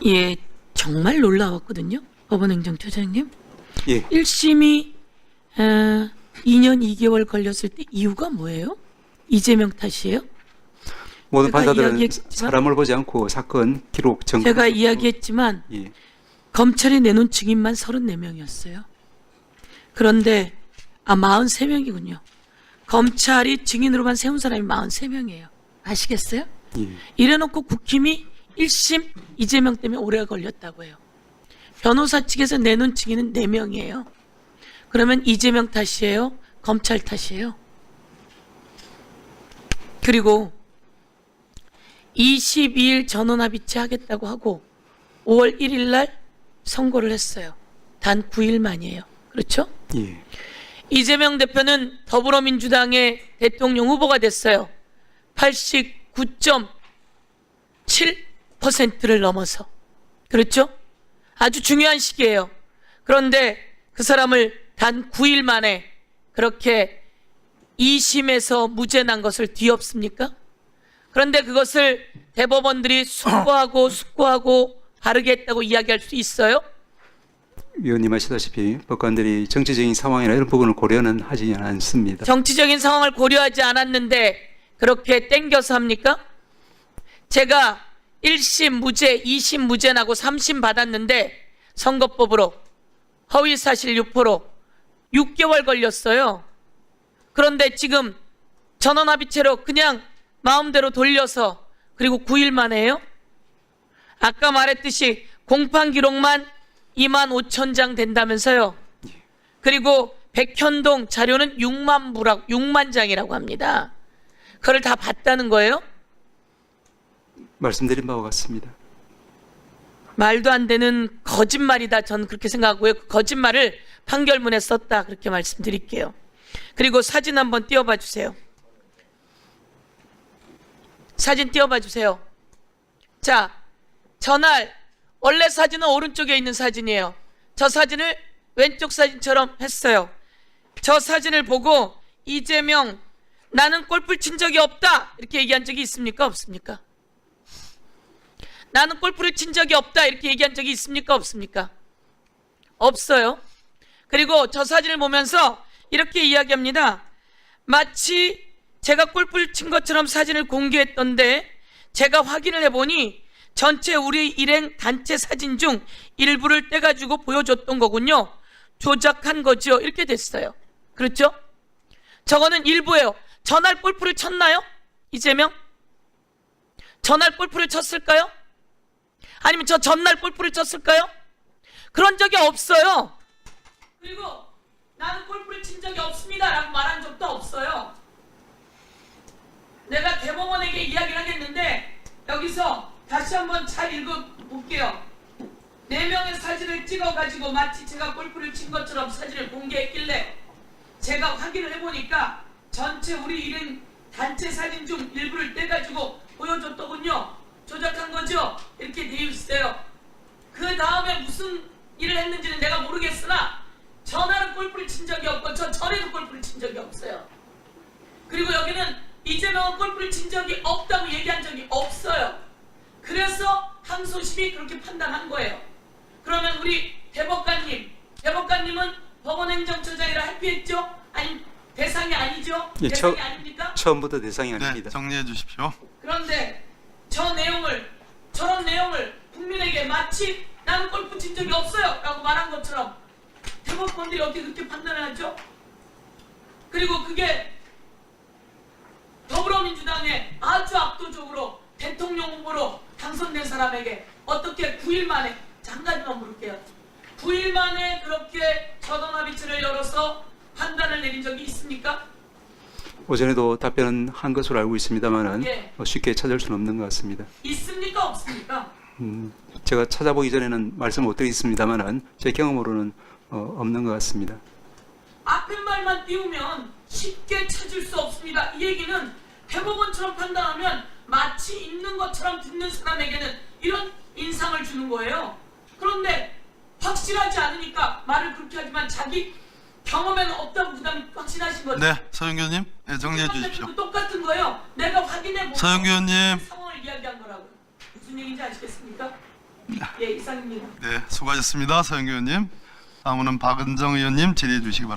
예, 정말 놀라웠거든요. 법원행정처장님. 예, 1심이 2년 2개월 걸렸을 때 이유가 뭐예요? 이재명 탓이에요? 모든 제가 판사들은 이야기했지만- 사람을 보지 않고 사건 기록 증거. 제가 이야기했지만 예, 검찰이 내놓은 증인만 34명이었어요. 그런데 43명이군요. 검찰이 증인으로만 세운 사람이 43명이에요. 아시겠어요? 예. 이래놓고 국힘이 1심 이재명 때문에 오래 걸렸다고 해요. 변호사 측에서 내놓은 증인은 4명이에요. 그러면 이재명 탓이에요? 검찰 탓이에요? 그리고 22일 전원합의체 하겠다고 하고 5월 1일 날 선고를 했어요. 단 9일 만이에요. 그렇죠? 예. 이재명 대표는 더불어민주당의 대통령 후보가 됐어요. 89.7%를 넘어서. 그렇죠? 아주 중요한 시기예요. 그런데 그 사람을 단 9일 만에 그렇게 2심에서 무죄 난 것을 뒤엎습니까? 그런데 그것을 대법원들이 숙고하고 바르게 했다고 이야기할 수 있어요? 위원님 아시다시피 법관들이 정치적인 상황이나 이런 부분을 고려는 하지 않습니다. 정치적인 상황을 고려하지 않았는데 그렇게 땡겨서 합니까? 제가 1심 무죄, 2심 무죄 나고 3심 받았는데 선거법으로 허위사실 유포로 6개월 걸렸어요. 그런데 지금 전원합의체로 그냥 마음대로 돌려서 그리고 9일 만에 해요? 아까 말했듯이 공판 기록만 25,000장 된다면서요. 그리고 백현동 자료는 6만 장이라고 합니다. 그걸 다 봤다는 거예요? 말씀드린 바와 같습니다. 말도 안 되는 거짓말이다. 저는 그렇게 생각하고요. 그 거짓말을 판결문에 썼다. 그렇게 말씀드릴게요. 그리고 사진 한번 띄워봐 주세요. 사진 띄워봐 주세요. 자, 전날 원래 사진은 오른쪽에 있는 사진이에요. 저 사진을 왼쪽 사진처럼 했어요. 저 사진을 보고 이재명 나는 골프를 친 적이 없다 이렇게 얘기한 적이 있습니까? 없습니까? 나는 골프를 친 적이 없다 이렇게 얘기한 적이 있습니까? 없습니까? 없어요. 그리고 저 사진을 보면서 이렇게 이야기합니다. 마치 제가 골프를 친 것처럼 사진을 공개했던데 제가 확인을 해보니 전체 우리 일행 단체 사진 중 일부를 떼가지고 보여줬던 거군요. 조작한 거죠. 이렇게 됐어요. 그렇죠? 저거는 일부예요. 전날 골프를 쳤나요? 이재명? 전날 골프를 쳤을까요? 아니면 저 전날 골프를 쳤을까요? 그런 적이 없어요. 그리고 나는 골프를 친 적이 없습니다 라고 말한 적도 없어요. 내가 대법원에게 이야기를 하겠는데 여기서 다시 한번 잘 읽어볼게요. 4명의 사진을 찍어가지고 마치 제가 골프를 친 것처럼 사진을 공개했길래 제가 확인을 해보니까 전체 우리 일행 단체 사진 중 일부를 떼가지고 보여줬더군요. 조작한 거죠? 이렇게 되어 있어요. 그 다음에 무슨 일을 했는지는 내가 모르겠으나 전화로 골프를 친 적이 없고 저 전에도 골프를 친 적이 없어요. 그리고 여기는 이재명은 골프를 친 적이 없다고 얘기한 적이 없어요. 그래서 항소심이 그렇게 판단한 거예요. 그러면 우리 대법관님은 법원행정처장이라 회피했죠? 아니 대상이 아니죠? 예, 대상이 아닙니까? 처음부터 대상이 네, 아닙니다. 정리해 주십시오. 그런데 저런 내용을 국민에게 마치 나는 골프 친 적이 없어요 라고 말한 것처럼 대법관들이 어떻게 그렇게 판단을 하죠? 그리고 그게 더불어민주당에 아주 압도적으로 대통령 후보로 당선된 사람에게 어떻게 9일 만에, 한 가지만 물을게요. 9일 만에 그렇게 전원합의체를 열어서 판단을 내린 적이 있습니까? 오전에도 답변은 한 것으로 알고 있습니다만은 예. 쉽게 찾을 수는 없는 것 같습니다. 있습니까? 없습니까? 제가 찾아보기 전에는 말씀 못 드리겠습니다만은 제 경험으로는 없는 것 같습니다. 앞에 말만 띄우면 쉽게 찾을 수 없습니다. 이 얘기는 대법원처럼 판단하면 마치 있는 것처럼 듣는 사람에게는 이런 인상을 주는 거예요. 그런데 확실하지 않으니까 말을 그렇게 하지만 자기 경험에는 없다고 부담이 확신하신 거죠. 네, 서영교 의원님, 네, 정리해 주십시오. 똑같은 거예요. 내가 확인해 보고 서영교 의원님, 상황을 이야기한 거라고요. 무슨 얘기인지 아시겠습니까? 예, 이상입니다. 네, 수고하셨습니다. 서영교 의원님. 다음은 박은정 의원님 질의해 주시기 바랍니다.